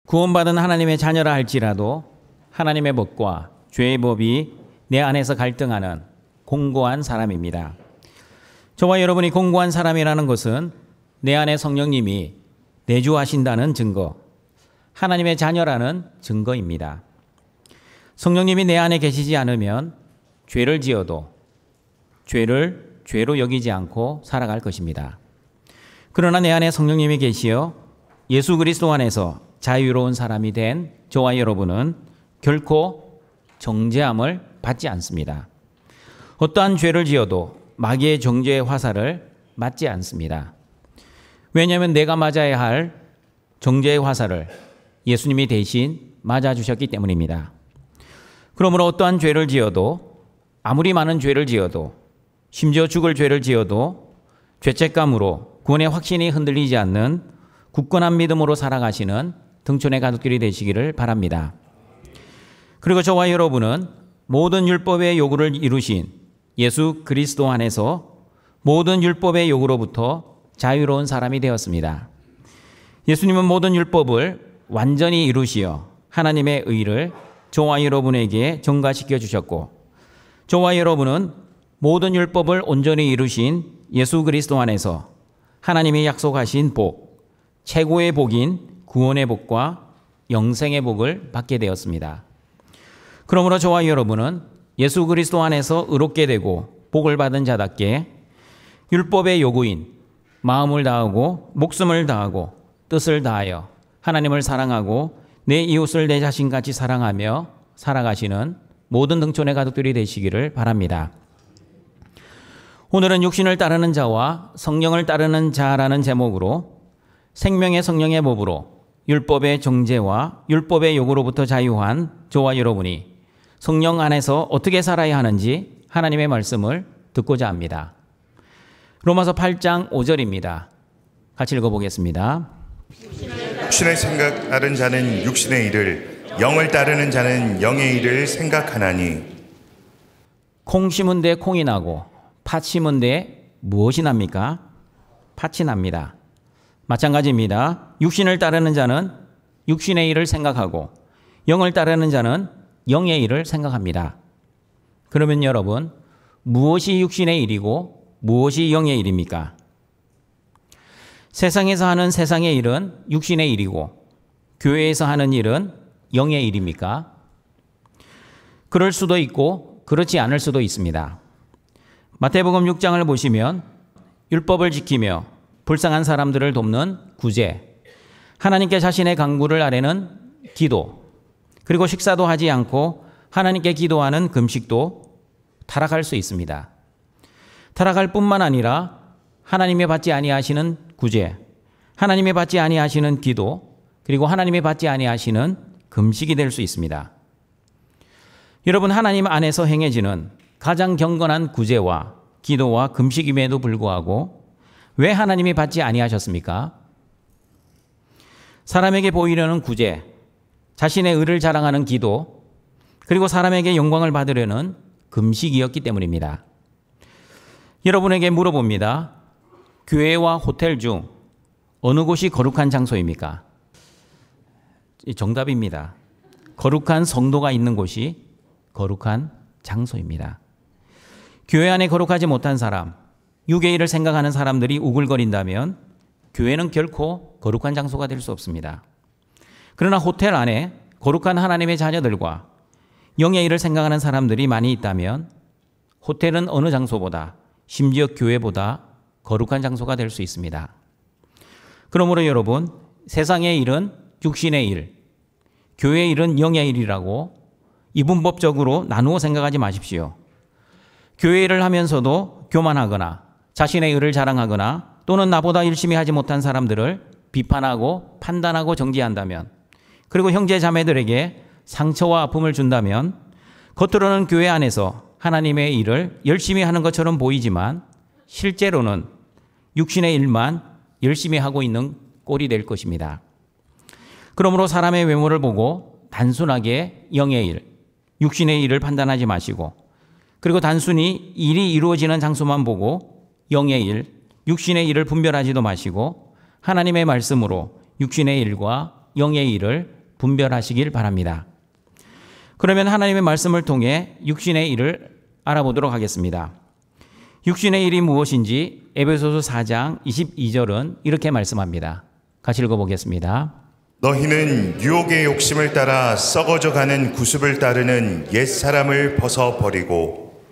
구원받은 하나님의 자녀라 할지라도 하나님의 법과 죄의 법이 내 안에서 갈등하는 공고한 사람입니다. 저와 여러분이 공고한 사람이라는 것은 내 안에 성령님이 내주하신다는 증거, 하나님의 자녀라는 증거입니다. 성령님이 내 안에 계시지 않으면 죄를 지어도 죄를 죄로 여기지 않고 살아갈 것입니다. 그러나 내 안에 성령님이 계시어 예수 그리스도 안에서 자유로운 사람이 된 저와 여러분은 결코 정죄함을 받지 않습니다. 어떠한 죄를 지어도 마귀의 정죄의 화살을 맞지 않습니다. 왜냐하면 내가 맞아야 할 정죄의 화살을 예수님이 대신 맞아주셨기 때문입니다. 그러므로 어떠한 죄를 지어도, 아무리 많은 죄를 지어도, 심지어 죽을 죄를 지어도 죄책감으로 구원의 확신이 흔들리지 않는 굳건한 믿음으로 살아가시는 등촌의 가족들이 되시기를 바랍니다. 그리고 저와 여러분은 모든 율법의 요구를 이루신 예수 그리스도 안에서 모든 율법의 요구로부터 자유로운 사람이 되었습니다. 예수님은 모든 율법을 완전히 이루시어 하나님의 의를 저와 여러분에게 전가시켜 주셨고, 저와 여러분은 모든 율법을 온전히 이루신 예수 그리스도 안에서 하나님이 약속하신 복, 최고의 복인 구원의 복과 영생의 복을 받게 되었습니다. 그러므로 저와 여러분은 예수 그리스도 안에서 의롭게 되고 복을 받은 자답게 율법의 요구인 마음을 다하고 목숨을 다하고 뜻을 다하여 하나님을 사랑하고 내 이웃을 내 자신같이 사랑하며 살아가시는 모든 등촌의 가족들이 되시기를 바랍니다. 오늘은 육신을 따르는 자와 성령을 따르는 자라는 제목으로 생명의 성령의 법으로 율법의 정죄와 율법의 요구로부터 자유한 저와 여러분이 성령 안에서 어떻게 살아야 하는지 하나님의 말씀을 듣고자 합니다. 로마서 8장 5절입니다. 같이 읽어보겠습니다. 육신의 생각 따른 자는 육신의 일을, 영을 따르는 자는 영의 일을 생각하나니. 콩 심은 데 콩이 나고 팥 심은 데 무엇이 납니까? 팥이 납니다. 마찬가지입니다. 육신을 따르는 자는 육신의 일을 생각하고 영을 따르는 자는 영의 일을 생각합니다. 그러면 여러분, 무엇이 육신의 일이고 무엇이 영의 일입니까? 세상에서 하는 세상의 일은 육신의 일이고 교회에서 하는 일은 영의 일입니까? 그럴 수도 있고 그렇지 않을 수도 있습니다. 마태복음 6장을 보시면 율법을 지키며 불쌍한 사람들을 돕는 구제, 하나님께 자신의 간구를 아뢰는 기도, 그리고 식사도 하지 않고 하나님께 기도하는 금식도 타락할 수 있습니다. 타락할 뿐만 아니라 하나님이 받지 아니하시는 구제, 하나님이 받지 아니하시는 기도, 그리고 하나님이 받지 아니하시는 금식이 될 수 있습니다. 여러분, 하나님 안에서 행해지는 가장 경건한 구제와 기도와 금식임에도 불구하고 왜 하나님이 받지 아니하셨습니까? 사람에게 보이려는 구제, 자신의 의를 자랑하는 기도, 그리고 사람에게 영광을 받으려는 금식이었기 때문입니다. 여러분에게 물어봅니다. 교회와 호텔 중 어느 곳이 거룩한 장소입니까? 정답입니다. 거룩한 성도가 있는 곳이 거룩한 장소입니다. 교회 안에 거룩하지 못한 사람, 육의 일을 생각하는 사람들이 우글거린다면 교회는 결코 거룩한 장소가 될 수 없습니다. 그러나 호텔 안에 거룩한 하나님의 자녀들과 영의 일을 생각하는 사람들이 많이 있다면 호텔은 어느 장소보다, 심지어 교회보다 거룩한 장소가 될 수 있습니다. 그러므로 여러분, 세상의 일은 육신의 일, 교회의 일은 영의 일이라고 이분법적으로 나누어 생각하지 마십시오. 교회 일을 하면서도 교만하거나 자신의 의를 자랑하거나 또는 나보다 열심히 하지 못한 사람들을 비판하고 판단하고 정죄한다면, 그리고 형제 자매들에게 상처와 아픔을 준다면 겉으로는 교회 안에서 하나님의 일을 열심히 하는 것처럼 보이지만 실제로는 육신의 일만 열심히 하고 있는 꼴이 될 것입니다. 그러므로 사람의 외모를 보고 단순하게 영의 일, 육신의 일을 판단하지 마시고, 그리고 단순히 일이 이루어지는 장소만 보고 영의 일, 육신의 일을 분별하지도 마시고 하나님의 말씀으로 육신의 일과 영의 일을 분별하시길 바랍니다. 그러면 하나님의 말씀을 통해 육신의 일을 알아보도록 하겠습니다. 육신의 일이 무엇인지 에베소서 4장 22절은 이렇게 말씀합니다. 같이 읽어보겠습니다. 너희는 유혹의 욕심을 따라 썩어져가는 구습을 따르는 옛사람을 벗어버리고.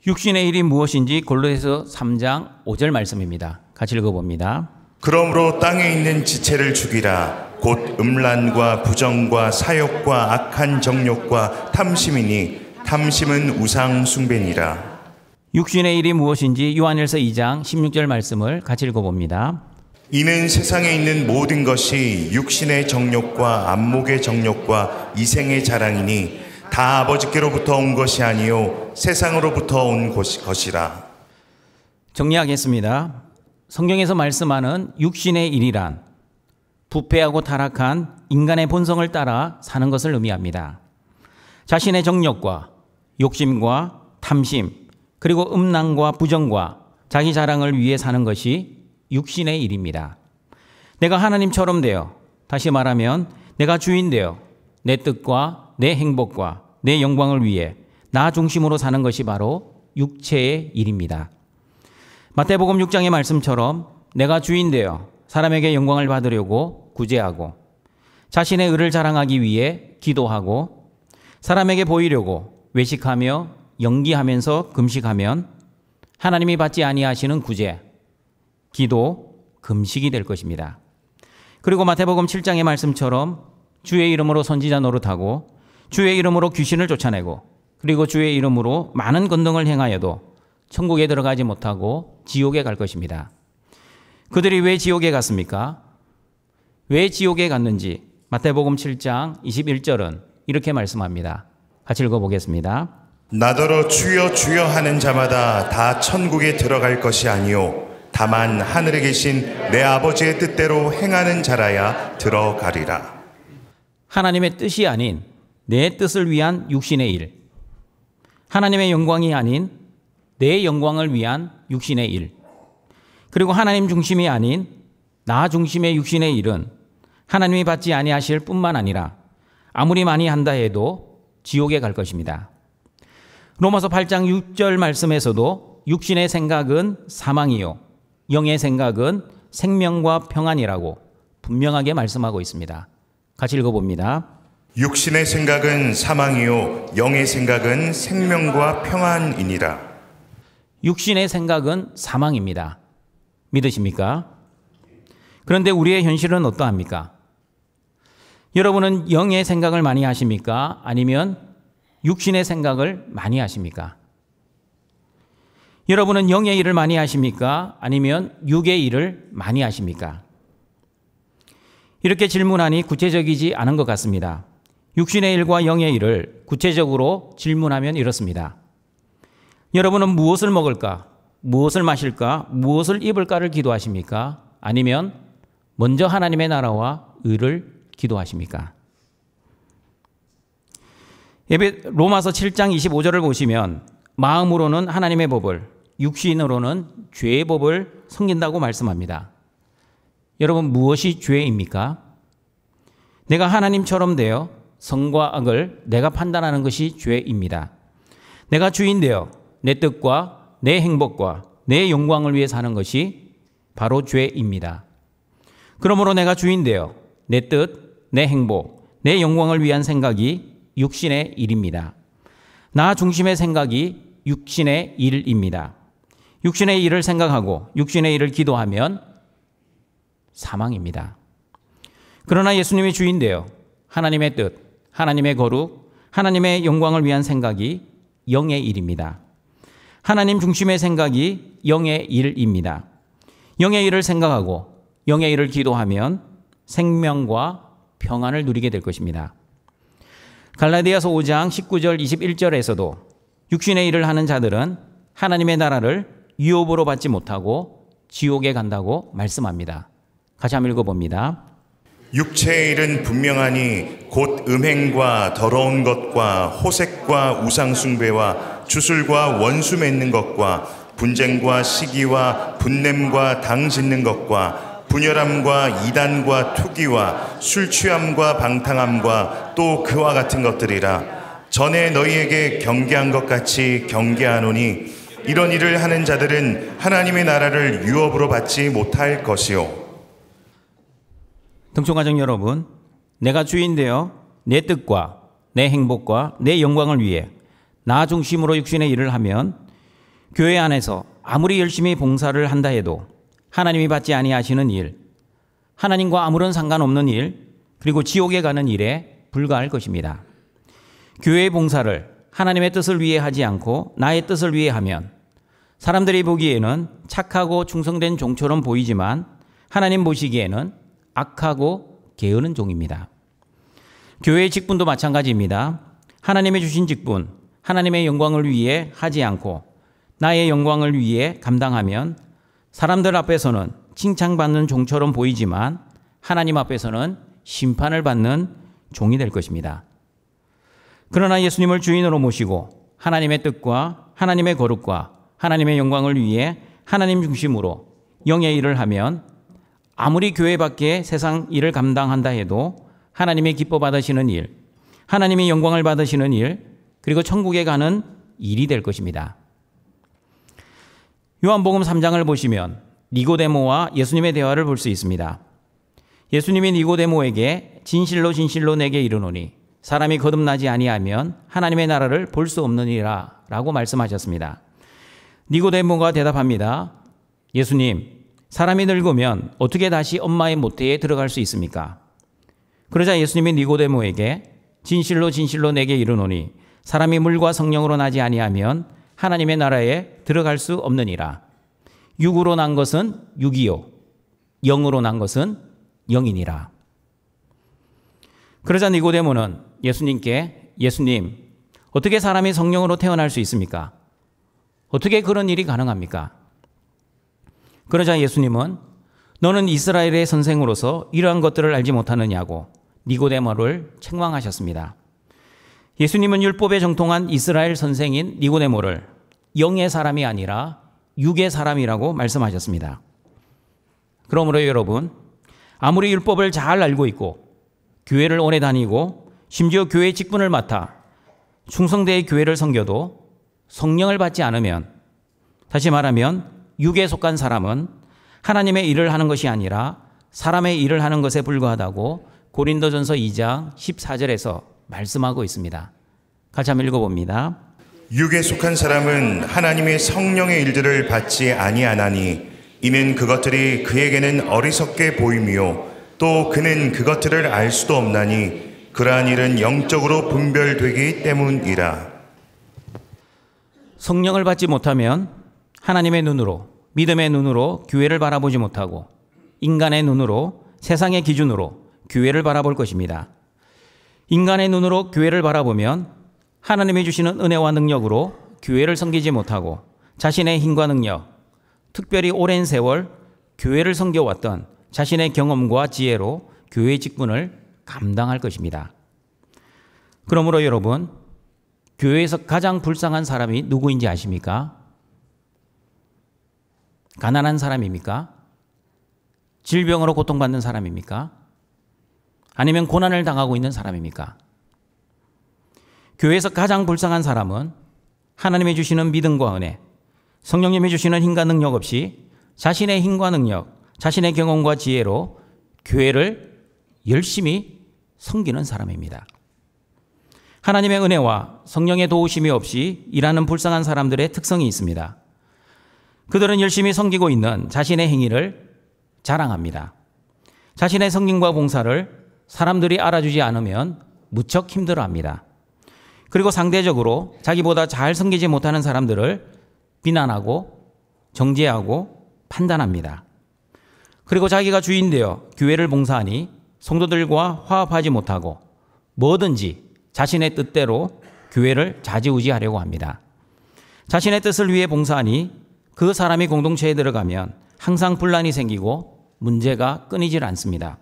육신의 일이 무엇인지 골로새서 3장 5절 말씀입니다. 같이 읽어봅니다. 그러므로 땅에 있는 지체를 죽이라. 곧 음란과 부정과 사욕과 악한 정욕과 탐심이니 탐심은 우상 숭배니라. 육신의 일이 무엇인지 요한일서 2장 16절 말씀을 같이 읽어봅니다. 이는 세상에 있는 모든 것이 육신의 정욕과 안목의 정욕과 이생의 자랑이니 다 아버지께로부터 온 것이 아니요 세상으로부터 온 것이라. 정리하겠습니다. 성경에서 말씀하는 육신의 일이란 부패하고 타락한 인간의 본성을 따라 사는 것을 의미합니다. 자신의 정욕과 욕심과 탐심 그리고 음란과 부정과 자기 자랑을 위해 사는 것이 육신의 일입니다. 내가 하나님처럼 되어, 다시 말하면 내가 주인 되어 내 뜻과 내 행복과 내 영광을 위해 나 중심으로 사는 것이 바로 육체의 일입니다. 마태복음 6장의 말씀처럼 내가 주인 되어 사람에게 영광을 받으려고 구제하고 자신의 의를 자랑하기 위해 기도하고 사람에게 보이려고 외식하며 연기하면서 금식하면 하나님이 받지 아니하시는 구제, 기도, 금식이 될 것입니다. 그리고 마태복음 7장의 말씀처럼 주의 이름으로 선지자 노릇하고 주의 이름으로 귀신을 쫓아내고 그리고 주의 이름으로 많은 권능을 행하여도 천국에 들어가지 못하고 지옥에 갈 것입니다. 그들이 왜 지옥에 갔습니까? 왜 지옥에 갔는지 마태복음 7장 21절은 이렇게 말씀합니다. 같이 읽어보겠습니다. 나더러 주여 주여 하는 자마다 다 천국에 들어갈 것이 아니요 다만 하늘에 계신 내 아버지의 뜻대로 행하는 자라야 들어가리라. 하나님의 뜻이 아닌 내 뜻을 위한 육신의 일, 하나님의 영광이 아닌 내 영광을 위한 육신의 일, 그리고 하나님 중심이 아닌 나 중심의 육신의 일은 하나님이 받지 아니하실 뿐만 아니라 아무리 많이 한다 해도 지옥에 갈 것입니다. 로마서 8장 6절 말씀에서도 육신의 생각은 사망이요 영의 생각은 생명과 평안이라고 분명하게 말씀하고 있습니다. 같이 읽어봅니다. 육신의 생각은 사망이요 영의 생각은 생명과 평안이니라. 육신의 생각은 사망입니다. 믿으십니까? 그런데 우리의 현실은 어떠합니까? 여러분은 영의 생각을 많이 하십니까? 아니면 육신의 생각을 많이 하십니까? 여러분은 영의 일을 많이 하십니까? 아니면 육의 일을 많이 하십니까? 이렇게 질문하니 구체적이지 않은 것 같습니다. 육신의 일과 영의 일을 구체적으로 질문하면 이렇습니다. 여러분은 무엇을 먹을까? 무엇을 마실까? 무엇을 입을까를 기도하십니까? 아니면 먼저 하나님의 나라와 의를 기도하십니까? 로마서 7장 25절을 보시면 마음으로는 하나님의 법을, 육신으로는 죄의 법을 섬긴다고 말씀합니다. 여러분, 무엇이 죄입니까? 내가 하나님처럼 되어 선과 악을 내가 판단하는 것이 죄입니다. 내가 주인 되어 내 뜻과 내 행복과 내 영광을 위해 사는 것이 바로 죄입니다. 그러므로 내가 주인 되어 내 뜻, 내 행복, 내 영광을 위한 생각이 육신의 일입니다. 나 중심의 생각이 육신의 일입니다. 육신의 일을 생각하고 육신의 일을 기도하면 사망입니다. 그러나 예수님이 주인 되어 하나님의 뜻, 하나님의 거룩, 하나님의 영광을 위한 생각이 영의 일입니다. 하나님 중심의 생각이 영의 일입니다. 영의 일을 생각하고 영의 일을 기도하면 생명과 평안을 누리게 될 것입니다. 갈라디아서 5장 19절 21절에서도 육신의 일을 하는 자들은 하나님의 나라를 유업으로 받지 못하고 지옥에 간다고 말씀합니다. 같이 한번 읽어봅니다. 육체의 일은 분명하니 곧 음행과 더러운 것과 호색과 우상숭배와 주술과 원수 맺는 것과 분쟁과 시기와 분냄과 당 짓는 것과 분열함과 이단과 투기와 술 취함과 방탕함과 또 그와 같은 것들이라. 전에 너희에게 경계한 것 같이 경계하노니 이런 일을 하는 자들은 하나님의 나라를 유업으로 받지 못할 것이요. 등촌가족 여러분, 내가 주인 되어 내 뜻과 내 행복과 내 영광을 위해 나 중심으로 육신의 일을 하면 교회 안에서 아무리 열심히 봉사를 한다 해도 하나님이 받지 아니하시는 일, 하나님과 아무런 상관없는 일, 그리고 지옥에 가는 일에 불과할 것입니다. 교회의 봉사를 하나님의 뜻을 위해 하지 않고 나의 뜻을 위해 하면 사람들이 보기에는 착하고 충성된 종처럼 보이지만 하나님 보시기에는 악하고 게으른 종입니다. 교회의 직분도 마찬가지입니다. 하나님의 주신 직분, 하나님의 영광을 위해 하지 않고 나의 영광을 위해 감당하면 사람들 앞에서는 칭찬받는 종처럼 보이지만 하나님 앞에서는 심판을 받는 종이 될 것입니다. 그러나 예수님을 주인으로 모시고 하나님의 뜻과 하나님의 거룩과 하나님의 영광을 위해 하나님 중심으로 영의 일을 하면 아무리 교회 밖에 세상 일을 감당한다 해도 하나님의 기뻐 받으시는 일, 하나님의 영광을 받으시는 일, 그리고 천국에 가는 일이 될 것입니다. 요한복음 3장을 보시면 니고데모와 예수님의 대화를 볼 수 있습니다. 예수님이 니고데모에게 진실로 진실로 내게 이르노니 사람이 거듭나지 아니하면 하나님의 나라를 볼 수 없느니라 라고 말씀하셨습니다. 니고데모가 대답합니다. 예수님, 사람이 늙으면 어떻게 다시 엄마의 모태에 들어갈 수 있습니까? 그러자 예수님이 니고데모에게 진실로 진실로 내게 이르노니 사람이 물과 성령으로 나지 아니하면 하나님의 나라에 들어갈 수 없느니라. 육으로 난 것은 육이요 영으로 난 것은 영이니라. 그러자 니고데모는 예수님께 예수님, 어떻게 사람이 성령으로 태어날 수 있습니까? 어떻게 그런 일이 가능합니까? 그러자 예수님은 너는 이스라엘의 선생으로서 이러한 것들을 알지 못하느냐고 니고데모를 책망하셨습니다. 예수님은 율법에 정통한 이스라엘 선생인 니고데모를 영의 사람이 아니라 육의 사람이라고 말씀하셨습니다. 그러므로 여러분, 아무리 율법을 잘 알고 있고 교회를 오래 다니고 심지어 교회 직분을 맡아 충성되이 교회를 섬겨도 성령을 받지 않으면, 다시 말하면 육에 속한 사람은 하나님의 일을 하는 것이 아니라 사람의 일을 하는 것에 불과하다고 고린도전서 2장 14절에서 말씀하고 있습니다. 같이 한번 읽어봅니다. 육에 속한 사람은 하나님의 성령의 일들을 받지 아니하나니 이는 그것들이 그에게는 어리석게 보임이요 또 그는 그것들을 알 수도 없나니 그러한 일은 영적으로 분별되기 때문이라. 성령을 받지 못하면 하나님의 눈으로, 믿음의 눈으로 교회를 바라보지 못하고 인간의 눈으로, 세상의 기준으로 교회를 바라볼 것입니다. 인간의 눈으로 교회를 바라보면 하나님이 주시는 은혜와 능력으로 교회를 섬기지 못하고 자신의 힘과 능력, 특별히 오랜 세월 교회를 섬겨왔던 자신의 경험과 지혜로 교회의 직분을 감당할 것입니다. 그러므로 여러분, 교회에서 가장 불쌍한 사람이 누구인지 아십니까? 가난한 사람입니까? 질병으로 고통받는 사람입니까? 아니면 고난을 당하고 있는 사람입니까? 교회에서 가장 불쌍한 사람은 하나님이 주시는 믿음과 은혜, 성령님이 주시는 힘과 능력 없이 자신의 힘과 능력, 자신의 경험과 지혜로 교회를 열심히 섬기는 사람입니다. 하나님의 은혜와 성령의 도우심이 없이 일하는 불쌍한 사람들의 특성이 있습니다. 그들은 열심히 섬기고 있는 자신의 행위를 자랑합니다. 자신의 성김과 봉사를 사람들이 알아주지 않으면 무척 힘들어합니다. 그리고 상대적으로 자기보다 잘 섬기지 못하는 사람들을 비난하고 정죄하고 판단합니다. 그리고 자기가 주인 되어 교회를 봉사하니 성도들과 화합하지 못하고 뭐든지 자신의 뜻대로 교회를 좌지우지하려고 합니다. 자신의 뜻을 위해 봉사하니 그 사람이 공동체에 들어가면 항상 분란이 생기고 문제가 끊이질 않습니다.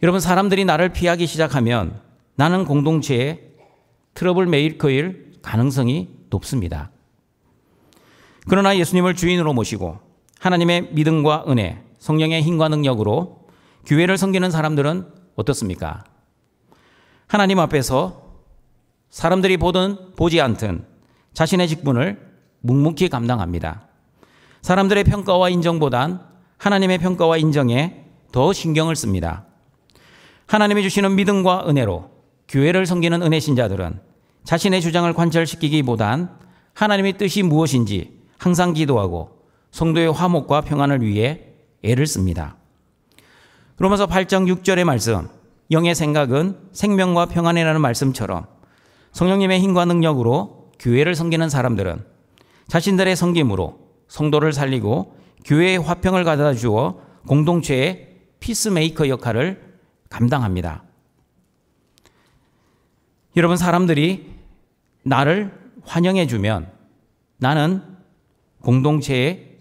여러분, 사람들이 나를 피하기 시작하면 나는 공동체에 트러블 메이커일 가능성이 높습니다. 그러나 예수님을 주인으로 모시고 하나님의 믿음과 은혜, 성령의 힘과 능력으로 교회를 섬기는 사람들은 어떻습니까? 하나님 앞에서 사람들이 보든 보지 않든 자신의 직분을 묵묵히 감당합니다. 사람들의 평가와 인정보단 하나님의 평가와 인정에 더 신경을 씁니다. 하나님이 주시는 믿음과 은혜로 교회를 섬기는 은혜 신자들은 자신의 주장을 관철시키기보단 하나님의 뜻이 무엇인지 항상 기도하고 성도의 화목과 평안을 위해 애를 씁니다. 로마서 8장 6절의 말씀, 영의 생각은 생명과 평안이라는 말씀처럼 성령님의 힘과 능력으로 교회를 섬기는 사람들은 자신들의 섬김으로 성도를 살리고 교회의 화평을 가져다 주어 공동체의 피스메이커 역할을 감당합니다. 여러분, 사람들이 나를 환영해 주면 나는 공동체의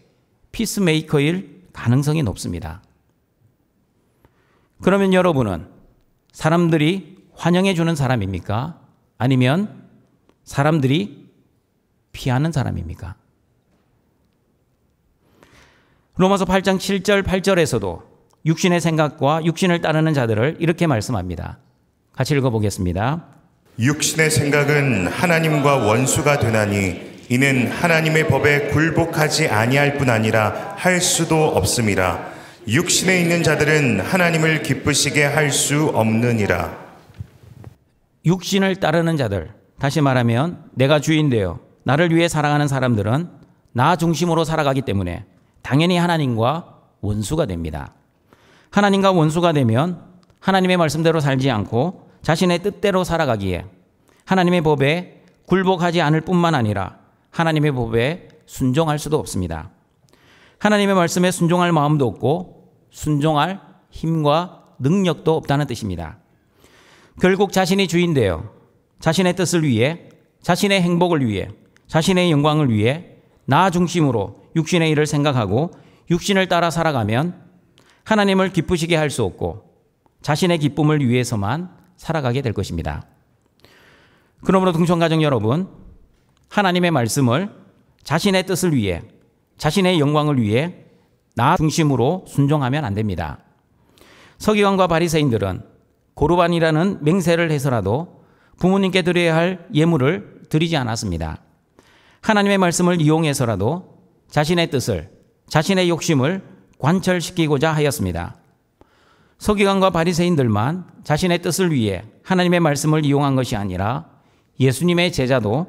피스메이커일 가능성이 높습니다. 그러면 여러분은 사람들이 환영해 주는 사람입니까? 아니면 사람들이 피하는 사람입니까? 로마서 8장 7절 8절에서도 육신의 생각과 육신을 따르는 자들을 이렇게 말씀합니다. 같이 읽어보겠습니다. 육신의 생각은 하나님과 원수가 되나니 이는 하나님의 법에 굴복하지 아니할 뿐 아니라 할 수도 없음이라. 육신에 있는 자들은 하나님을 기쁘시게 할 수 없느니라. 육신을 따르는 자들, 다시 말하면 내가 주인 되어 나를 위해 살아가는 사람들은 나 중심으로 살아가기 때문에 당연히 하나님과 원수가 됩니다. 하나님과 원수가 되면 하나님의 말씀대로 살지 않고 자신의 뜻대로 살아가기에 하나님의 법에 굴복하지 않을 뿐만 아니라 하나님의 법에 순종할 수도 없습니다. 하나님의 말씀에 순종할 마음도 없고 순종할 힘과 능력도 없다는 뜻입니다. 결국 자신이 주인 되어 자신의 뜻을 위해, 자신의 행복을 위해, 자신의 영광을 위해 나 중심으로 육신의 일을 생각하고 육신을 따라 살아가면 하나님을 기쁘시게 할 수 없고 자신의 기쁨을 위해서만 살아가게 될 것입니다. 그러므로 등촌가정 여러분, 하나님의 말씀을 자신의 뜻을 위해, 자신의 영광을 위해 나 중심으로 순종하면 안 됩니다. 서기관과 바리새인들은 고르반이라는 맹세를 해서라도 부모님께 드려야 할 예물을 드리지 않았습니다. 하나님의 말씀을 이용해서라도 자신의 뜻을, 자신의 욕심을 관철시키고자 하였습니다. 서기관과 바리새인들만 자신의 뜻을 위해 하나님의 말씀을 이용한 것이 아니라 예수님의 제자도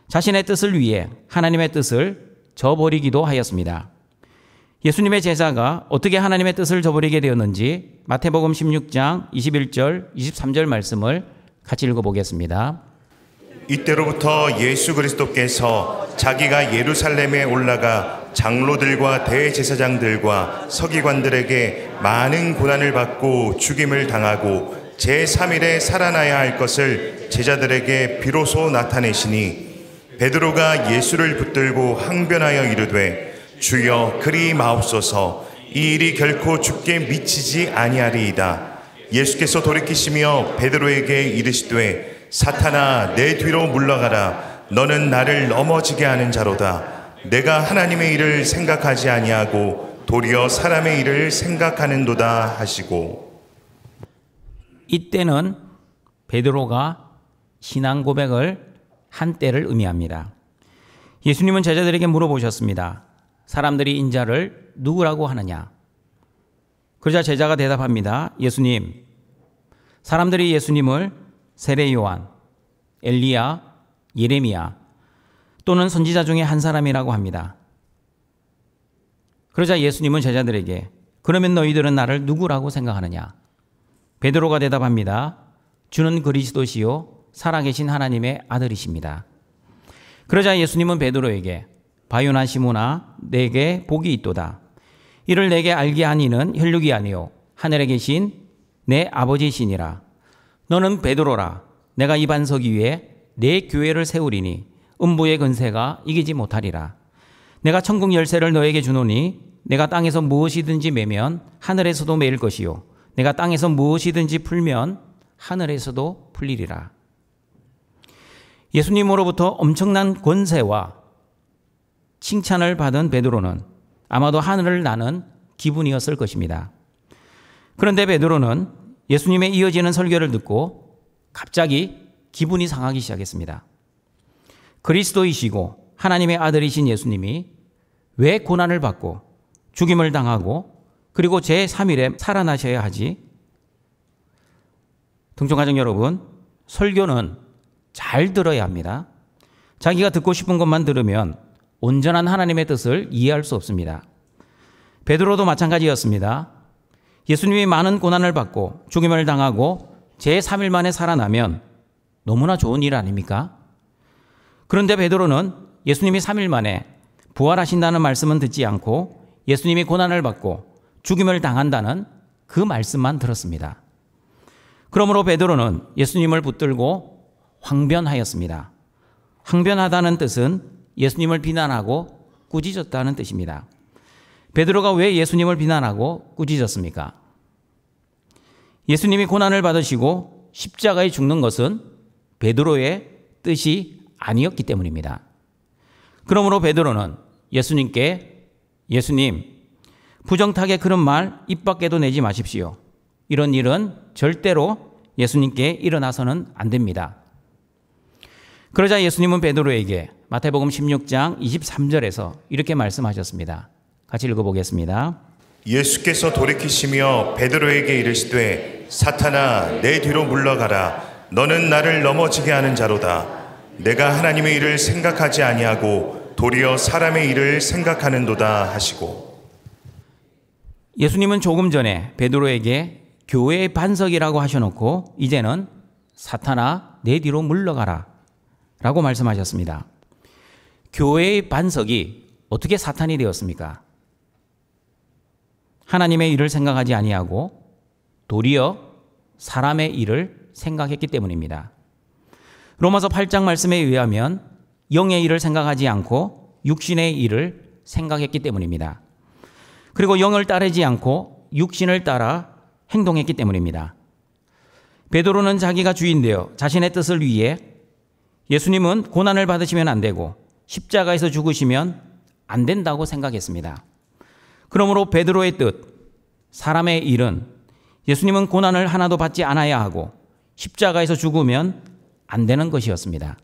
자신의 뜻을 위해 하나님의 뜻을 저버리기도 하였습니다. 예수님의 제자가 어떻게 하나님의 뜻을 저버리게 되었는지 마태복음 16장 21절, 23절 말씀을 같이 읽어보겠습니다. 이때로부터 예수 그리스도께서 자기가 예루살렘에 올라가 장로들과 대제사장들과 서기관들에게 많은 고난을 받고 죽임을 당하고 제3일에 살아나야 할 것을 제자들에게 비로소 나타내시니 베드로가 예수를 붙들고 항변하여 이르되 주여 그리 마옵소서, 이 일이 결코 주께 미치지 아니하리이다. 예수께서 돌이키시며 베드로에게 이르시되 사탄아 내 뒤로 물러가라. 너는 나를 넘어지게 하는 자로다. 내가 하나님의 일을 생각하지 아니하고 도리어 사람의 일을 생각하는도다 하시고. 이때는 베드로가 신앙 고백을 한 때를 의미합니다. 예수님은 제자들에게 물어보셨습니다. 사람들이 인자를 누구라고 하느냐? 그러자 제자가 대답합니다. 예수님, 사람들이 예수님을 세례 요한, 엘리야, 예레미야 또는 선지자 중에 한 사람이라고 합니다. 그러자 예수님은 제자들에게 그러면 너희들은 나를 누구라고 생각하느냐? 베드로가 대답합니다. 주는 그리스도시요 살아계신 하나님의 아들이십니다. 그러자 예수님은 베드로에게 바요나 시몬아 내게 복이 있도다. 이를 내게 알게 한 이는 혈육이 아니요 하늘에 계신 내 아버지시니라. 너는 베드로라. 내가 이 반석 위에 내 교회를 세우리니 음부의 근세가 이기지 못하리라. 내가 천국 열쇠를 너에게 주노니 내가 땅에서 무엇이든지 매면 하늘에서도 매일 것이요 내가 땅에서 무엇이든지 풀면 하늘에서도 풀리리라. 예수님으로부터 엄청난 권세와 칭찬을 받은 베드로는 아마도 하늘을 나는 기분이었을 것입니다. 그런데 베드로는 예수님의 이어지는 설교를 듣고 갑자기 기분이 상하기 시작했습니다. 그리스도이시고 하나님의 아들이신 예수님이 왜 고난을 받고 죽임을 당하고 그리고 제3일에 살아나셔야 하지? 등촌가족 여러분, 설교는 잘 들어야 합니다. 자기가 듣고 싶은 것만 들으면 온전한 하나님의 뜻을 이해할 수 없습니다. 베드로도 마찬가지였습니다. 예수님이 많은 고난을 받고 죽임을 당하고 제3일 만에 살아나면 너무나 좋은 일 아닙니까? 그런데 베드로는 예수님이 3일 만에 부활하신다는 말씀은 듣지 않고 예수님이 고난을 받고 죽임을 당한다는 그 말씀만 들었습니다. 그러므로 베드로는 예수님을 붙들고 황변하였습니다. 황변하다는 뜻은 예수님을 비난하고 꾸짖었다는 뜻입니다. 베드로가 왜 예수님을 비난하고 꾸짖었습니까? 예수님이 고난을 받으시고 십자가에 죽는 것은 베드로의 뜻이 아니었기 때문입니다. 그러므로 베드로는 예수님께 예수님, 부정타게 그런 말 입 밖에도 내지 마십시오. 이런 일은 절대로 예수님께 일어나서는 안 됩니다. 그러자 예수님은 베드로에게 마태복음 16장 23절에서 이렇게 말씀하셨습니다. 같이 읽어보겠습니다. 예수께서 돌이키시며 베드로에게 이르시되 사탄아 내 뒤로 물러가라. 너는 나를 넘어지게 하는 자로다. 내가 하나님의 일을 생각하지 아니하고 도리어 사람의 일을 생각하는도다 하시고. 예수님은 조금 전에 베드로에게 교회의 반석이라고 하셔놓고 이제는 사탄아 내 뒤로 물러가라 라고 말씀하셨습니다. 교회의 반석이 어떻게 사탄이 되었습니까? 하나님의 일을 생각하지 아니하고 도리어 사람의 일을 생각했기 때문입니다. 로마서 8장 말씀에 의하면 영의 일을 생각하지 않고 육신의 일을 생각했기 때문입니다. 그리고 영을 따르지 않고 육신을 따라 행동했기 때문입니다. 베드로는 자기가 주인 되어 자신의 뜻을 위해 예수님은 고난을 받으시면 안 되고 십자가에서 죽으시면 안 된다고 생각했습니다. 그러므로 베드로의 뜻, 사람의 일은 예수님은 고난을 하나도 받지 않아야 하고 십자가에서 죽으면 안 되는 것이었습니다.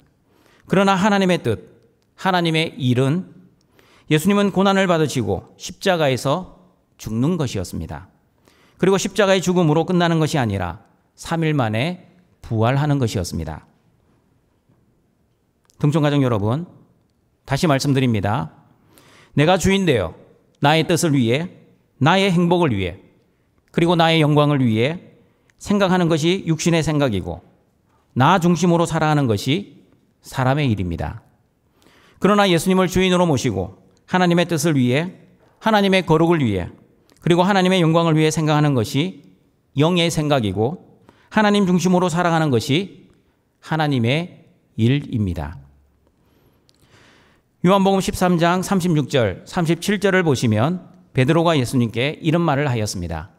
그러나 하나님의 뜻, 하나님의 일은 예수님은 고난을 받으시고 십자가에서 죽는 것이었습니다. 그리고 십자가의 죽음으로 끝나는 것이 아니라 3일 만에 부활하는 것이었습니다. 등촌가족 여러분, 다시 말씀드립니다. 내가 주인 되어 나의 뜻을 위해, 나의 행복을 위해, 그리고 나의 영광을 위해 생각하는 것이 육신의 생각이고 나 중심으로 살아가는 것이 사람의 일입니다. 그러나 예수님을 주인으로 모시고 하나님의 뜻을 위해, 하나님의 거룩을 위해, 그리고 하나님의 영광을 위해 생각하는 것이 영의 생각이고 하나님 중심으로 살아가는 것이 하나님의 일입니다. 요한복음 13장 36절, 37절을 보시면 베드로가 예수님께 이런 말을 하였습니다.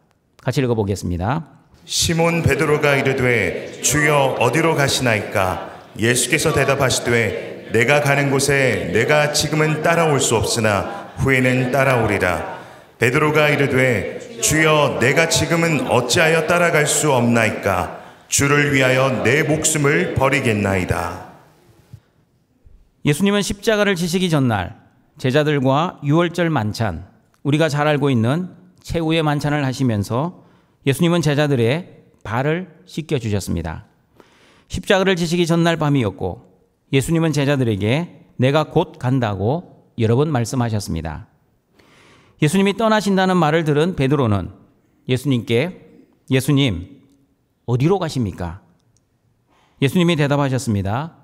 같이 읽어보겠습니다. 시몬 베드로가 이르되 주여 어디로 가시나이까? 예수께서 대답하시되 내가 가는 곳에 내가 지금은 따라올 수 없으나 후에는 따라오리라. 베드로가 이르되 주여 내가 지금은 어찌하여 따라갈 수 없나이까? 주를 위하여 내 목숨을 버리겠나이다. 예수님은 십자가를 지시기 전날 제자들과 유월절 만찬, 우리가 잘 알고 있는 최후의 만찬을 하시면서 예수님은 제자들의 발을 씻겨주셨습니다. 십자가를 지시기 전날 밤이었고 예수님은 제자들에게 내가 곧 간다고 여러 번 말씀하셨습니다. 예수님이 떠나신다는 말을 들은 베드로는 예수님께 예수님 어디로 가십니까? 예수님이 대답하셨습니다.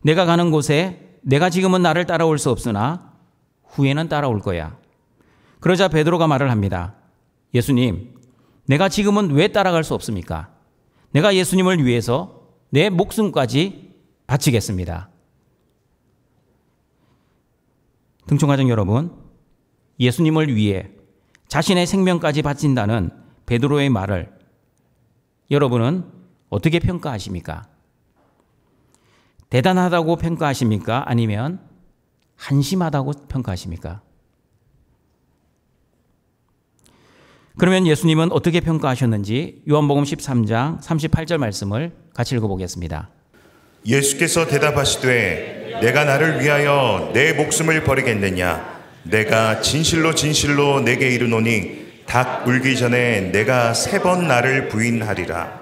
내가 가는 곳에 내가 지금은 나를 따라올 수 없으나 후에는 따라올 거야. 그러자 베드로가 말을 합니다. 예수님, 내가 지금은 왜 따라갈 수 없습니까? 내가 예수님을 위해서 내 목숨까지 바치겠습니다. 등촌가족 여러분, 예수님을 위해 자신의 생명까지 바친다는 베드로의 말을 여러분은 어떻게 평가하십니까? 대단하다고 평가하십니까? 아니면 한심하다고 평가하십니까? 그러면 예수님은 어떻게 평가하셨는지 요한복음 13장 38절 말씀을 같이 읽어보겠습니다. 예수께서 대답하시되 내가 나를 위하여 내 목숨을 버리겠느냐? 내가 진실로 진실로 내게 이르노니 닭 울기 전에 내가 3번 나를 부인하리라.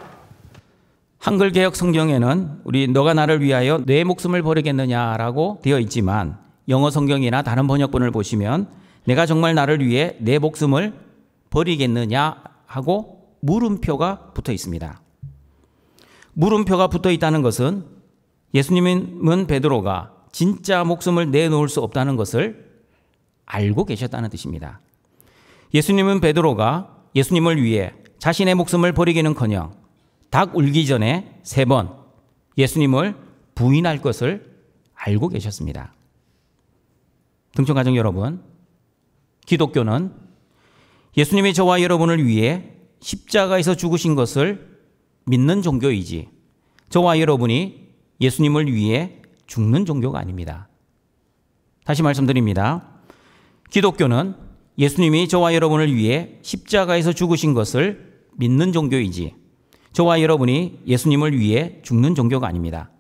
한글 개역 성경에는 우리 너가 나를 위하여 내 목숨을 버리겠느냐라고 되어 있지만 영어 성경이나 다른 번역본을 보시면 내가 정말 나를 위해 내 목숨을 버리겠느냐 하고 물음표가 붙어 있습니다. 물음표가 붙어 있다는 것은 예수님은 베드로가 진짜 목숨을 내놓을 수 없다는 것을 알고 계셨다는 뜻입니다. 예수님은 베드로가 예수님을 위해 자신의 목숨을 버리기는커녕 닭 울기 전에 3번 예수님을 부인할 것을 알고 계셨습니다. 등촌가족 여러분, 기독교는 예수님이 저와 여러분을 위해 십자가에서 죽으신 것을 믿는 종교이지 저와 여러분이 예수님을 위해 죽는 종교가 아닙니다. 다시 말씀드립니다. 기독교는 예수님이 저와 여러분을 위해 십자가에서 죽으신 것을 믿는 종교이지 저와 여러분이 예수님을 위해 죽는 종교가 아닙니다.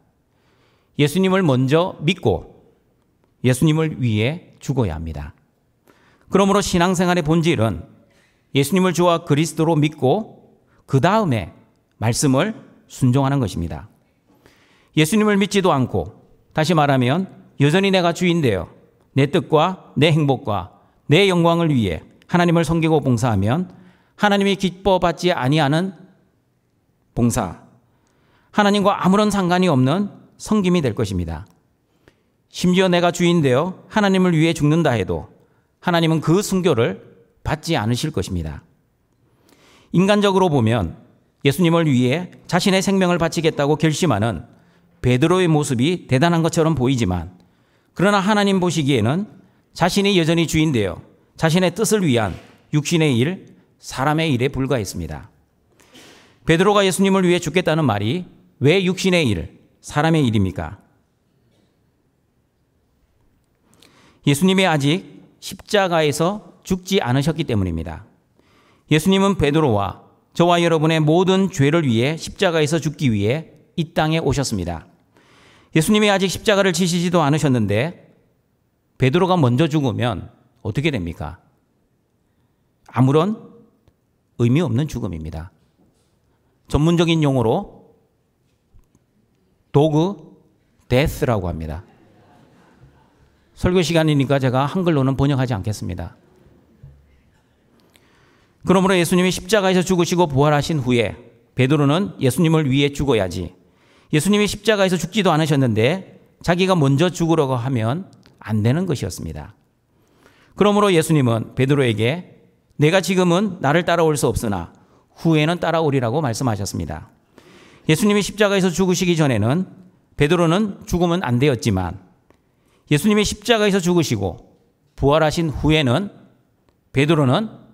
예수님을 먼저 믿고 예수님을 위해 죽어야 합니다. 그러므로 신앙생활의 본질은 예수님을 주와 그리스도로 믿고 그 다음에 말씀을 순종하는 것입니다. 예수님을 믿지도 않고 다시 말하면 여전히 내가 주인되어 내 뜻과 내 행복과 내 영광을 위해 하나님을 섬기고 봉사하면 하나님이 기뻐받지 아니하는 봉사, 하나님과 아무런 상관이 없는 섬김이 될 것입니다. 심지어 내가 주인되어 하나님을 위해 죽는다 해도 하나님은 그 순교를 받지 않으실 것입니다. 인간적으로 보면 예수님을 위해 자신의 생명을 바치겠다고 결심하는 베드로의 모습이 대단한 것처럼 보이지만 그러나 하나님 보시기에는 자신이 여전히 주인되어 자신의 뜻을 위한 육신의 일, 사람의 일에 불과했습니다. 베드로가 예수님을 위해 죽겠다는 말이 왜 육신의 일, 사람의 일입니까? 예수님이 아직 십자가에서 죽지 않으셨기 때문입니다. 예수님은 베드로와 저와 여러분의 모든 죄를 위해 십자가에서 죽기 위해 이 땅에 오셨습니다. 예수님이 아직 십자가를 지시지도 않으셨는데 베드로가 먼저 죽으면 어떻게 됩니까? 아무런 의미 없는 죽음입니다. 전문적인 용어로 도그 데스라고 합니다. 설교 시간이니까 제가 한글로는 번역하지 않겠습니다. 그러므로 예수님이 십자가에서 죽으시고 부활하신 후에 베드로는 예수님을 위해 죽어야지, 예수님이 십자가에서 죽지도 않으셨는데 자기가 먼저 죽으려고 하면 안 되는 것이었습니다. 그러므로 예수님은 베드로에게 내가 지금은 나를 따라올 수 없으나 후에는 따라오리라고 말씀하셨습니다. 예수님이 십자가에서 죽으시기 전에는 베드로는 죽으면 안 되었지만 예수님이 십자가에서 죽으시고 부활하신 후에는 베드로는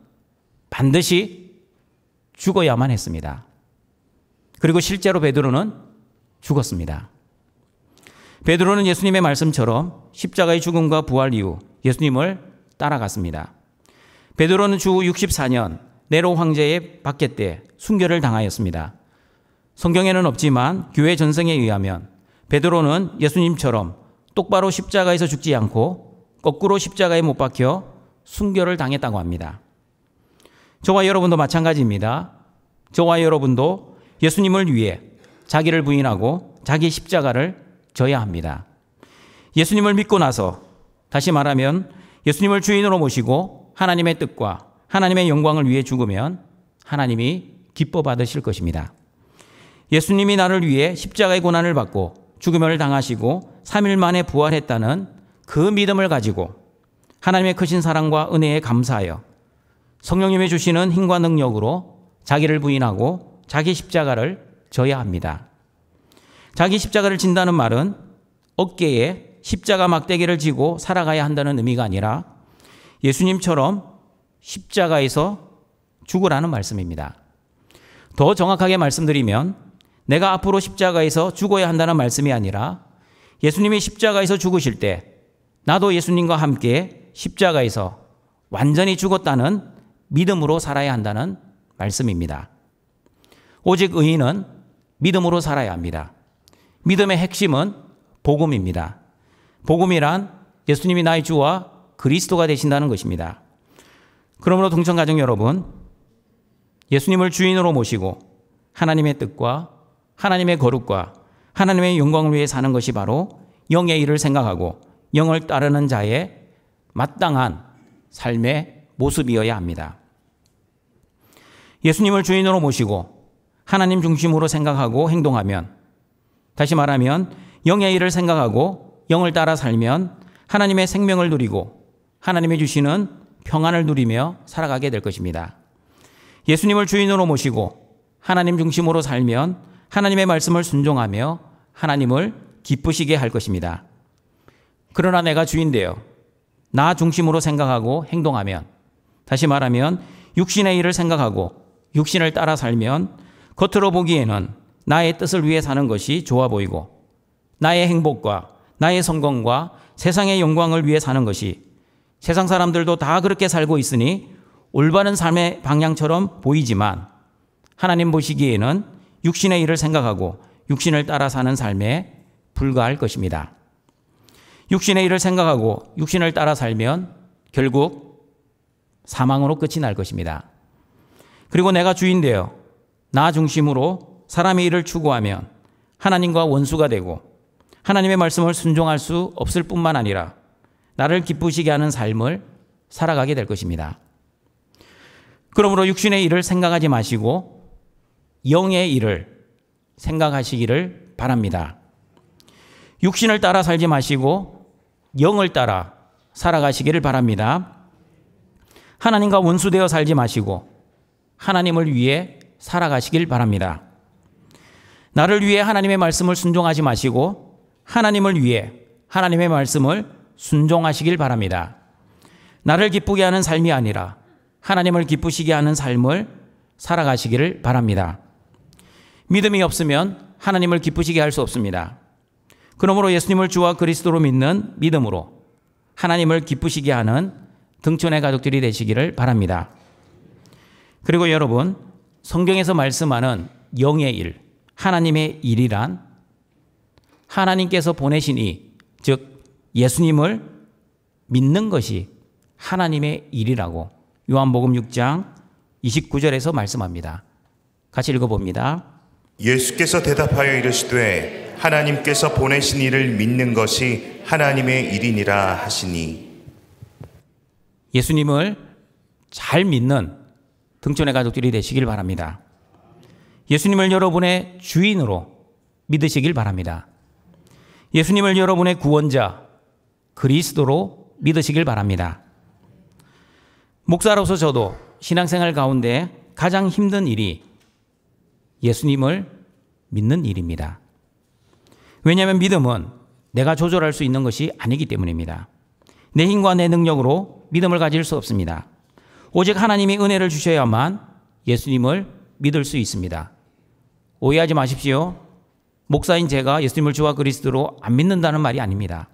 반드시 죽어야만 했습니다. 그리고 실제로 베드로는 죽었습니다. 베드로는 예수님의 말씀처럼 십자가의 죽음과 부활 이후 예수님을 따라갔습니다. 베드로는 주 64년 네로 황제의 박해 때 순교를 당하였습니다. 성경에는 없지만 교회 전승에 의하면 베드로는 예수님처럼 똑바로 십자가에서 죽지 않고 거꾸로 십자가에 못 박혀 순교를 당했다고 합니다. 저와 여러분도 마찬가지입니다. 저와 여러분도 예수님을 위해 자기를 부인하고 자기 십자가를 져야 합니다. 예수님을 믿고 나서, 다시 말하면 예수님을 주인으로 모시고 하나님의 뜻과 하나님의 영광을 위해 죽으면 하나님이 기뻐 받으실 것입니다. 예수님이 나를 위해 십자가의 고난을 받고 죽음을 당하시고 3일 만에 부활했다는 그 믿음을 가지고 하나님의 크신 사랑과 은혜에 감사하여 성령님이 주시는 힘과 능력으로 자기를 부인하고 자기 십자가를 져야 합니다. 자기 십자가를 진다는 말은 어깨에 십자가 막대기를 지고 살아가야 한다는 의미가 아니라 예수님처럼 십자가에서 죽으라는 말씀입니다. 더 정확하게 말씀드리면 내가 앞으로 십자가에서 죽어야 한다는 말씀이 아니라 예수님이 십자가에서 죽으실 때 나도 예수님과 함께 십자가에서 완전히 죽었다는 믿음으로 살아야 한다는 말씀입니다. 오직 의인은 믿음으로 살아야 합니다. 믿음의 핵심은 복음입니다. 복음이란 예수님이 나의 주와 그리스도가 되신다는 것입니다. 그러므로 동천가족 여러분, 예수님을 주인으로 모시고 하나님의 뜻과 하나님의 거룩과 하나님의 영광을 위해 사는 것이 바로 영의 일을 생각하고 영을 따르는 자의 마땅한 삶의 모습이어야 합니다. 예수님을 주인으로 모시고 하나님 중심으로 생각하고 행동하면, 다시 말하면 영의 일을 생각하고 영을 따라 살면 하나님의 생명을 누리고 하나님이 주시는 평안을 누리며 살아가게 될 것입니다. 예수님을 주인으로 모시고 하나님 중심으로 살면 하나님의 말씀을 순종하며 하나님을 기쁘시게 할 것입니다. 그러나 내가 주인 되어 나 중심으로 생각하고 행동하면, 다시 말하면 육신의 일을 생각하고 육신을 따라 살면 겉으로 보기에는 나의 뜻을 위해 사는 것이 좋아 보이고 나의 행복과 나의 성공과 세상의 영광을 위해 사는 것이, 세상 사람들도 다 그렇게 살고 있으니 올바른 삶의 방향처럼 보이지만 하나님 보시기에는 육신의 일을 생각하고 육신을 따라 사는 삶에 불과할 것입니다. 육신의 일을 생각하고 육신을 따라 살면 결국 사망으로 끝이 날 것입니다. 그리고 내가 주인 되어 나 중심으로 사람의 일을 추구하면 하나님과 원수가 되고 하나님의 말씀을 순종할 수 없을 뿐만 아니라 나를 기쁘시게 하는 삶을 살아가게 될 것입니다. 그러므로 육신의 일을 생각하지 마시고 영의 일을 생각하시기를 바랍니다. 육신을 따라 살지 마시고 영을 따라 살아가시기를 바랍니다. 하나님과 원수되어 살지 마시고 하나님을 위해 살아가시길 바랍니다. 나를 위해 하나님의 말씀을 순종하지 마시고 하나님을 위해 하나님의 말씀을 순종하시길 바랍니다. 나를 기쁘게 하는 삶이 아니라 하나님을 기쁘시게 하는 삶을 살아가시기를 바랍니다. 믿음이 없으면 하나님을 기쁘시게 할 수 없습니다. 그러므로 예수님을 주와 그리스도로 믿는 믿음으로 하나님을 기쁘시게 하는 등촌의 가족들이 되시기를 바랍니다. 그리고 여러분, 성경에서 말씀하는 영의 일, 하나님의 일이란 하나님께서 보내신 이, 즉 예수님을 믿는 것이 하나님의 일이라고 요한복음 6장 29절에서 말씀합니다. 같이 읽어봅니다. 예수께서 대답하여 이르시되 하나님께서 보내신 이를 믿는 것이 하나님의 일이니라 하시니. 예수님을 잘 믿는 등촌의 가족들이 되시길 바랍니다. 예수님을 여러분의 주인으로 믿으시길 바랍니다. 예수님을 여러분의 구원자 그리스도로 믿으시길 바랍니다. 목사로서 저도 신앙생활 가운데 가장 힘든 일이 예수님을 믿는 일입니다. 왜냐하면 믿음은 내가 조절할 수 있는 것이 아니기 때문입니다. 내 힘과 내 능력으로 믿음을 가질 수 없습니다. 오직 하나님이 은혜를 주셔야만 예수님을 믿을 수 있습니다. 오해하지 마십시오. 목사인 제가 예수님을 주와 그리스도로 안 믿는다는 말이 아닙니다.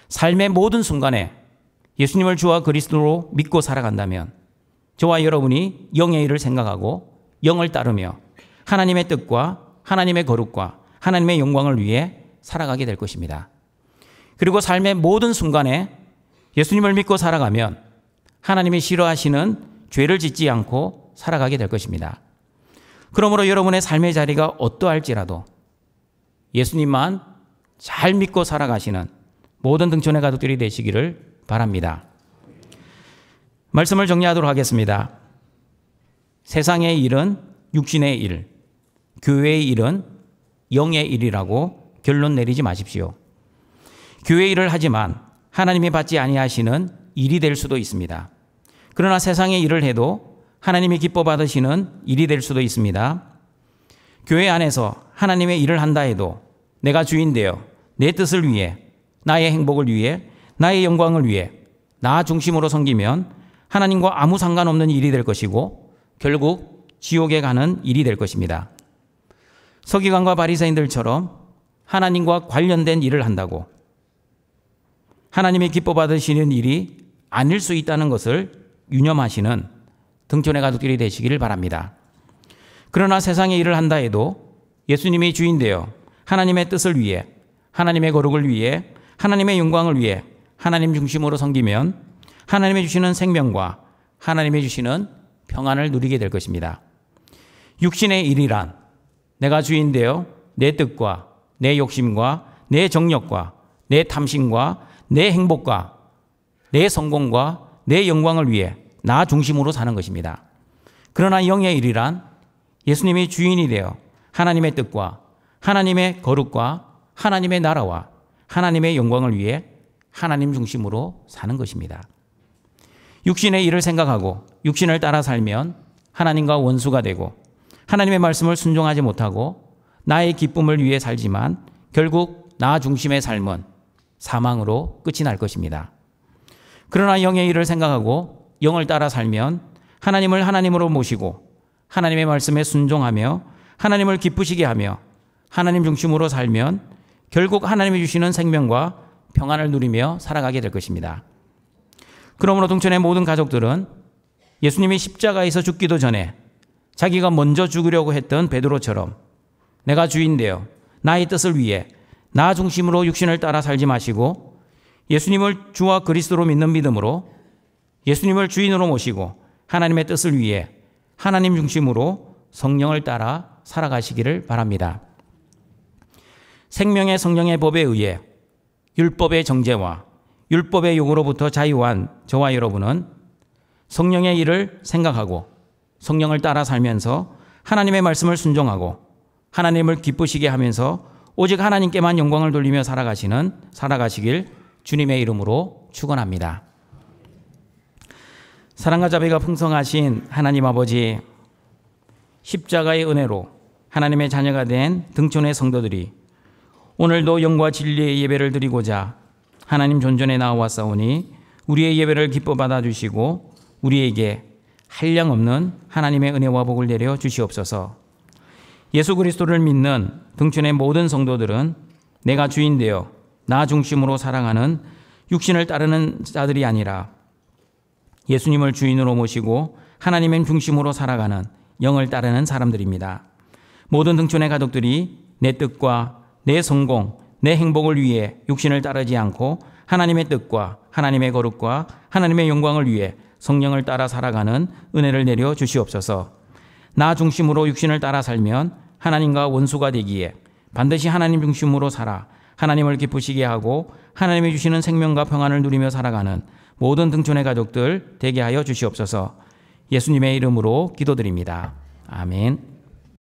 삶의 모든 순간에 예수님을 주와 그리스도로 믿고 살아간다면 저와 여러분이 영의 일을 생각하고 영을 따르며 하나님의 뜻과 하나님의 거룩과 하나님의 영광을 위해 살아가게 될 것입니다. 그리고 삶의 모든 순간에 예수님을 믿고 살아가면 하나님이 싫어하시는 죄를 짓지 않고 살아가게 될 것입니다. 그러므로 여러분의 삶의 자리가 어떠할지라도 예수님만 잘 믿고 살아가시는 모든 등촌의 가족들이 되시기를 바랍니다. 말씀을 정리하도록 하겠습니다. 세상의 일은 육신의 일, 교회의 일은 영의 일이라고 결론 내리지 마십시오. 교회 일을 하지만 하나님이 받지 아니하시는 일이 될 수도 있습니다. 그러나 세상의 일을 해도 하나님이 기뻐 받으시는 일이 될 수도 있습니다. 교회 안에서 하나님의 일을 한다 해도 내가 주인 되어 내 뜻을 위해, 나의 행복을 위해, 나의 영광을 위해 나 중심으로 섬기면 하나님과 아무 상관없는 일이 될 것이고 결국 지옥에 가는 일이 될 것입니다. 서기관과 바리새인들처럼 하나님과 관련된 일을 한다고 하나님이 기뻐 받으시는 일이 아닐 수 있다는 것을 유념하시는 등촌의 가족들이 되시기를 바랍니다. 그러나 세상의 일을 한다 해도 예수님이 주인 되어 하나님의 뜻을 위해, 하나님의 거룩을 위해, 하나님의 영광을 위해 하나님 중심으로 섬기면 하나님이 주시는 생명과 하나님이 주시는 평안을 누리게 될 것입니다. 육신의 일이란 내가 주인 되어 내 뜻과 내 욕심과 내 정력과 내 탐심과 내 행복과 내 성공과 내 영광을 위해 나 중심으로 사는 것입니다. 그러나 영의 일이란 예수님이 주인이 되어 하나님의 뜻과 하나님의 거룩과 하나님의 나라와 하나님의 영광을 위해 하나님 중심으로 사는 것입니다. 육신의 일을 생각하고 육신을 따라 살면 하나님과 원수가 되고 하나님의 말씀을 순종하지 못하고 나의 기쁨을 위해 살지만 결국 나 중심의 삶은 사망으로 끝이 날 것입니다. 그러나 영의 일을 생각하고 영을 따라 살면 하나님을 하나님으로 모시고 하나님의 말씀에 순종하며 하나님을 기쁘시게 하며 하나님 중심으로 살면 결국 하나님이 주시는 생명과 평안을 누리며 살아가게 될 것입니다. 그러므로 동천의 모든 가족들은 예수님이 십자가에서 죽기도 전에 자기가 먼저 죽으려고 했던 베드로처럼 내가 주인 되어 나의 뜻을 위해 나 중심으로 육신을 따라 살지 마시고 예수님을 주와 그리스도로 믿는 믿음으로 예수님을 주인으로 모시고 하나님의 뜻을 위해 하나님 중심으로 성령을 따라 살아가시기를 바랍니다. 생명의 성령의 법에 의해 율법의 정죄와 율법의 요구로부터 자유한 저와 여러분은 성령의 일을 생각하고 성령을 따라 살면서 하나님의 말씀을 순종하고 하나님을 기쁘시게 하면서 오직 하나님께만 영광을 돌리며 살아가시길 주님의 이름으로 축원합니다. 사랑과 자비가 풍성하신 하나님 아버지, 십자가의 은혜로 하나님의 자녀가 된 등촌의 성도들이 오늘도 영과 진리의 예배를 드리고자 하나님 존전에 나와왔사오니 우리의 예배를 기뻐 받아주시고 우리에게 한량없는 하나님의 은혜와 복을 내려 주시옵소서. 예수 그리스도를 믿는 등촌의 모든 성도들은 내가 주인 되어 나 중심으로 살아가는 육신을 따르는 자들이 아니라 예수님을 주인으로 모시고 하나님의 중심으로 살아가는 영을 따르는 사람들입니다. 모든 등촌의 가족들이 내 뜻과 내 성공, 내 행복을 위해 육신을 따르지 않고 하나님의 뜻과 하나님의 거룩과 하나님의 영광을 위해 성령을 따라 살아가는 은혜를 내려 주시옵소서. 나 중심으로 육신을 따라 살면 하나님과 원수가 되기에 반드시 하나님 중심으로 살아 하나님을 기쁘시게 하고 하나님이 주시는 생명과 평안을 누리며 살아가는 모든 등촌의 가족들 되게 하여 주시옵소서. 예수님의 이름으로 기도드립니다. 아멘.